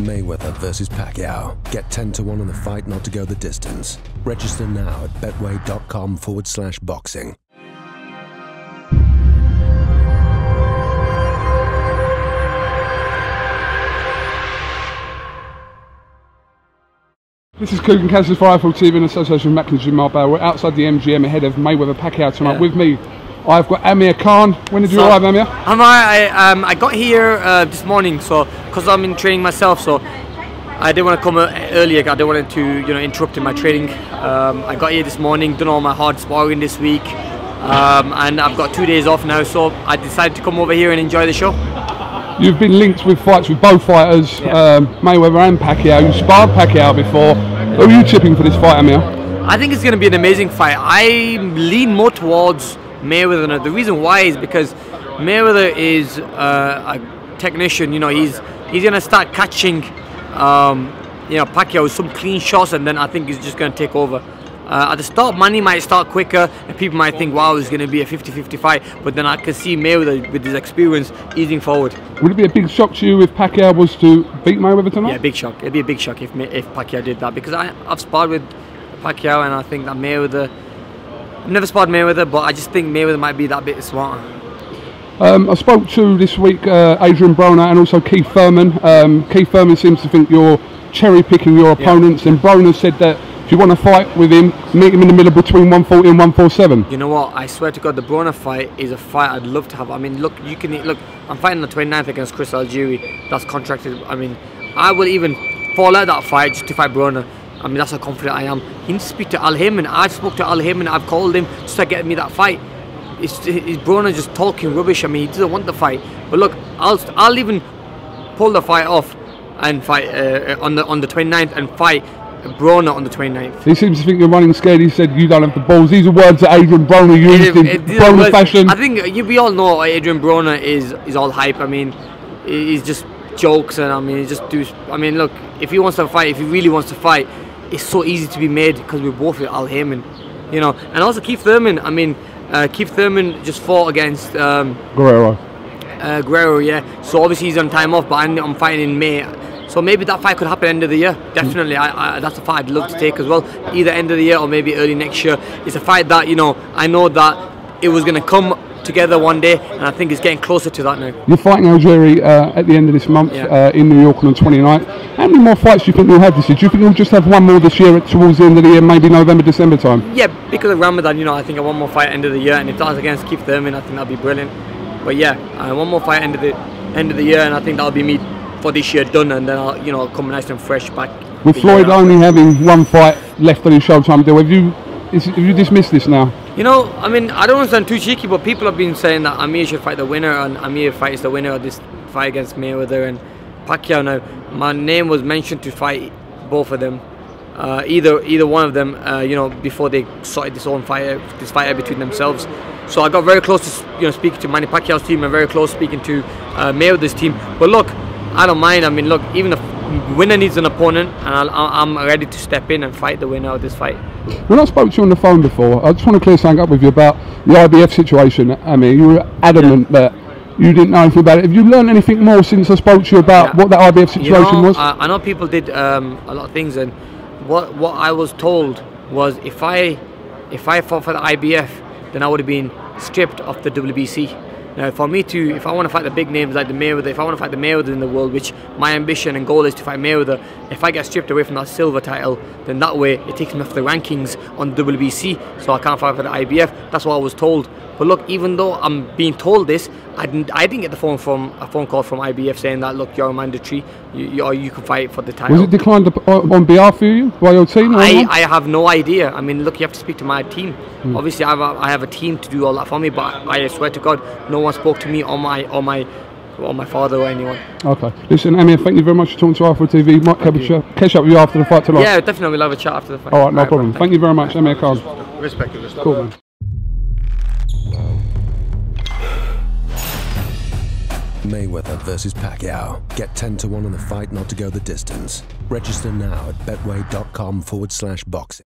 Mayweather versus Pacquiao. Get 10-1 on the fight not to go the distance. Register now at betway.com/boxing. This is KUGAN CASSIUS for iFull TV in association with Macklin Marbella. We're outside the MGM ahead of Mayweather Pacquiao tonight. Yeah. With me, I've got Amir Khan. When did you arrive, Amir? I got here this morning, so because I'm in training myself, so I didn't want to come earlier. I didn't want to interrupt in my training. I got here this morning, done all my hard sparring this week, and I've got 2 days off now, so I decided to come over here and enjoy the show. You've been linked with fights with both fighters, yeah. Mayweather and Pacquiao. You sparred Pacquiao before. Who are you tipping for this fight, Amir? I think it's going to be an amazing fight. I lean more towards Mayweather. The reason why is because Mayweather is a technician. He's going to start catching Pacquiao with some clean shots, and then I think he's just going to take over. At the start, Manny might start quicker, and people might think, wow, it's going to be a 50-50 fight, but then I can see Mayweather, with his experience, easing forward. Would it be a big shock to you if Pacquiao was to beat Mayweather tonight? Yeah, big shock. It'd be a big shock if Pacquiao did that, because I've sparred with Pacquiao, and I think that Mayweather... I've never sparred Mayweather, but I just think Mayweather might be that bit smarter. I spoke to this week Adrian Broner and also Keith Thurman. Keith Thurman seems to think you're cherry-picking your opponents, and Broner said that if you want to fight with him, meet him in the middle between 140 and 147. You know what? I swear to God, the BRONER fight is a fight I'd love to have. I mean, look, I'm fighting on the 29th against ALGIERI. That's contracted. I mean, I will even fall out that fight just to fight BRONER. I mean, that's how confident I am. He needs to speak to Al Heyman. I spoke to Al Heyman. I've called him just to get me that fight. Is BRONER just talking rubbish? I mean, he doesn't want the fight. But look, I'll even pull the fight off and fight on the 29th and fight BRONER on the 29th. He seems to think you're running scared. He said you don't have the balls. These are words that Adrian Broner used in Broner fashion. I think we all know Adrian Broner is all hype. I mean, he's just jokes, and I mean, he just do. I mean, look, if he wants to fight, if he really wants to fight, it's so easy to be made because we're both with Al Heyman, And also Keith Thurman. I mean, Keith Thurman just fought against Guerrero. Guerrero, yeah. So obviously he's on time off, but I'm fighting in May. So maybe that fight could happen end of the year. Definitely, that's a fight I'd love to take as well. Either end of the year or maybe early next year. It's a fight that, I know that it was going to come together one day, and I think it's getting closer to that now. You're fighting ALGIERI at the end of this month in New York on the 29th. How many more fights do you think you'll have this year? Do you think you'll just have one more this year towards the end of the year, maybe November, December time? Yeah, because of Ramadan, I think one more fight end of the year, and if that was against Keith Thurman, I think that'd be brilliant. But yeah, one more fight end of the year, and I think that'll be me for this year done, and then I'll come nice and fresh back. With Floyd only having one fight left on his Showtime deal, have you dismissed this now? I mean, I don't want to sound too cheeky, but people have been saying that Amir should fight the winner, and Amir fights the winner of this fight against Mayweather and Pacquiao. Now, my name was mentioned to fight both of them, either one of them, before they sorted this fight out between themselves. So I got very close to speaking to Manny Pacquiao's team, and very close speaking to Mayweather's team. But look, I don't mind. I mean, look, even the winner needs an opponent, and I'm ready to step in and fight the winner of this fight. When I spoke to you on the phone before, I just want to clear something up with you about the IBF situation. I mean, you were adamant that you didn't know anything about it. Have you learned anything more since I spoke to you about what that IBF situation was? I know people did a lot of things, and what I was told was if I fought for the IBF, then I would have been stripped of the WBC. Now, if I want to fight the big names like the Mayweather, if I want to fight the Mayweather in the world, which my ambition and goal is to fight Mayweather, if I get stripped away from that silver title, then that way it takes me off the rankings on the WBC, so I can't fight for the IBF. That's what I was told. But look, even though I'm being told this, I didn't get a phone call from IBF saying that, look, you're mandatory, you can fight for the title. Was it declined on behalf of you by your team? I have no idea. I mean, look, you have to speak to my team. Obviously, I have a team to do all that for me, but I swear to God, no one spoke to me or my father or anyone. Okay. Listen, Amir, thank you very much for talking to iFull TV. Might catch up with you after the fight tonight. Yeah, definitely. We'll have a chat after the fight. All right, no problem. Thank you very much, Amir Khan. Respect. Cool, man. Mayweather versus Pacquiao. Get 10-1 on the fight not to go the distance. Register now at betway.com/boxing.